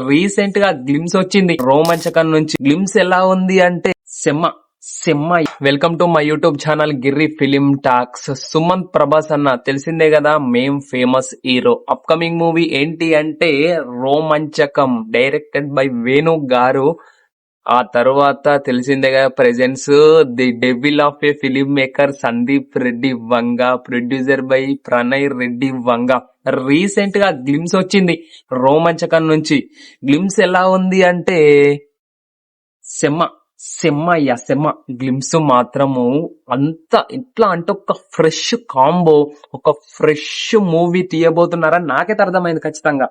Recent గా glimpse వచ్చింది రోమాంచకం నుంచి. గ్లిమ్స్ ఎలా ఉంది అంటే సెమ్మ సెమ్మ. Welcome to my YouTube channel Girri film talks. Sumanth Prabhas అన్న తెలిసిందే కదా, మేం ఫేమస్ హీరో. అప్కమింగ్ మూవీ ఏంటి అంటే రోమాంచకం, డైరెక్టెడ్ బై వేణు గారు. ఆ తర్వాత తెలిసిందే కదా, presence the devil of A film maker Sandeep Reddy Vanga, producer by Pranay Reddy Vanga. Recent గా గ్లిమ్స్ వచ్చింది రోమాంచకం నుంచి. గ్లిమ్స్ ఎలా ఉంది అంటే సెమ్మ సెమ్మయ్య సెమ్మ. గ్లిమ్స్ మాత్రము అంత ఎట్లా అంటే ఒక ఫ్రెష్ కాంబో, ఒక ఫ్రెష్ మూవీ తీయబోతున్నారా నాకైతే అర్థమైంది ఖచ్చితంగా.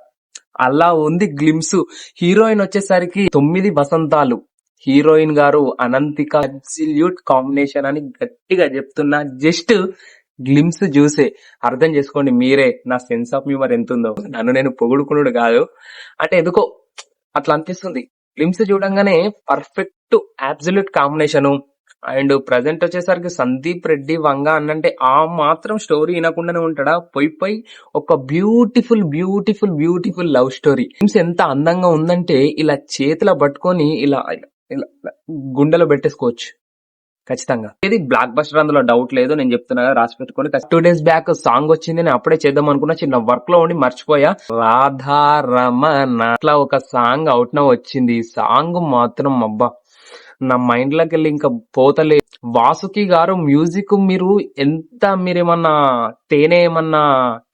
అలా ఉంది గ్లిమ్స్. హీరోయిన్ వచ్చేసరికి 9 వసంతాలు. హీరోయిన్ గారు అనంతిక. అబ్సల్యూట్ కాంబినేషన్ అని గట్టిగా చెప్తున్నా. జస్ట్ గ్లిమ్స్ చూసే అర్థం చేసుకోండి మీరే నా సెన్స్ ఆఫ్ హ్యూమర్ ఎంత ఉందో. నన్ను నేను పొగుడుకున్నాడు కాదు, అంటే ఎందుకో అట్లా అనిపిస్తుంది. గ్లిమ్స్ చూడంగానే perfect absolute combination. And present వచ్చేసరికి సందీప్ రెడ్డి వంగ అన్నంటే ఆ మాత్రం స్టోరీ వినకుండానే ఉంటాడా? పోయి ఒక beautiful beautiful beautiful love story. Glimpse ఎంత అందంగా ఉందంటే ఇలా చేతిలో పట్టుకొని ఇలా ఇలా గుండెలో పెట్టేసుకోవచ్చు ఖచ్చితంగా. ఇది బ్లాక్ బస్టర్, అందులో డౌట్ లేదు. నేను చెప్తున్నా రాసి పెట్టుకొని. 2 days బ్యాక్ సాంగ్ వచ్చింది, నేను అప్పుడే చేద్దాం అనుకున్నా, చిన్న వర్క్ లో ఉండి మర్చిపోయా. రాధారమణ అట్లా ఒక సాంగ్ అవుట్ నా వచ్చింది. సాంగ్ మాత్రం అబ్బా నా మైండ్ లోకి వెళ్ళి ఇంకా పోతలే. వాసుకి గారు మ్యూజిక్, మీరేమన్నా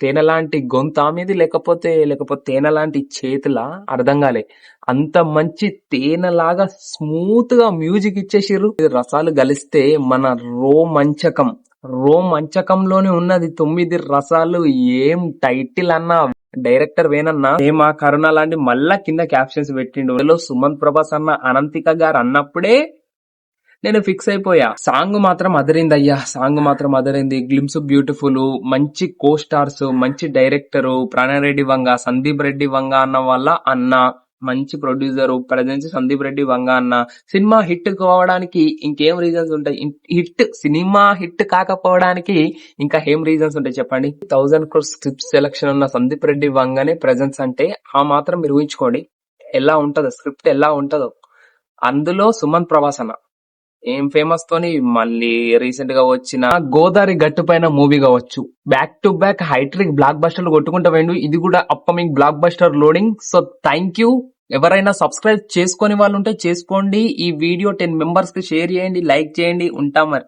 తేనె లాంటి గొంత మీది, లేకపోతే తేనె లాంటి చేతులా అర్థం కాలే. అంత మంచి తేనెలాగా స్మూత్ గా మ్యూజిక్ ఇచ్చేసిర్రు. రసాలు కలిస్తే మన రోమంచకంలోనే ఉన్నది 9 రసాలు. ఏం టైటిల్ అన్నా. డైరెక్టర్ వేనన్నా మా కరుణ లాంటి మళ్ళా కింద క్యాప్షన్స్ పెట్టిండు. సుమంత్ ప్రభాస్ అన్న అనంతిక గారు అన్నప్పుడే నేను ఫిక్స్ అయిపోయా. సాంగ్ మాత్రం అదిరింది అయ్యా, సాంగ్ మాత్రం అదిరింది. గ్లిమ్స్ బ్యూటిఫుల్, మంచి కో స్టార్స్, మంచి డైరెక్టర్ ప్రణయ్ రెడ్డి వంగ, సందీప్ రెడ్డి వంగ అన్న వల్ల అన్న మంచి ప్రొడ్యూసర్. ప్రజెంట్ సందీప్ రెడ్డి వంగ అన్న. సినిమా హిట్ కావడానికి ఇంకేం రీజన్స్ ఉంటాయి? సినిమా హిట్ కాకపోవడానికి ఇంకా ఏం రీజన్స్ ఉంటాయి చెప్పండి? 1000 crore స్క్రిప్ట్ సెలక్షన్ ఉన్న సందీప్ రెడ్డి వంగనే ప్రెజెన్స్ అంటే ఆ మాత్రం మీరు ఊహించుకోండి ఎలా ఉంటదో, స్క్రిప్ట్ ఎలా ఉంటదో. అందులో సుమంత్ ప్రభాస్ అన్న ఏం ఫేమస్ తోని మళ్ళీ రీసెంట్ గా వచ్చిన గోదావరి గట్టు పైన మూవీ కావచ్చు, బ్యాక్ టు బ్యాక్ హైట్రిక్ బ్లాక్ బస్టర్లు కొట్టుకుంటా పోయిండు. ఇది కూడా upcoming blockbuster loading. So thank you. ఎవరైనా సబ్స్క్రైబ్ చేసుకొని వాళ్ళు ఉంటే చేసుకోండి. ఈ వీడియో 10 members కి షేర్ చేయండి, లైక్ చేయండి. ఉంటాం మరి.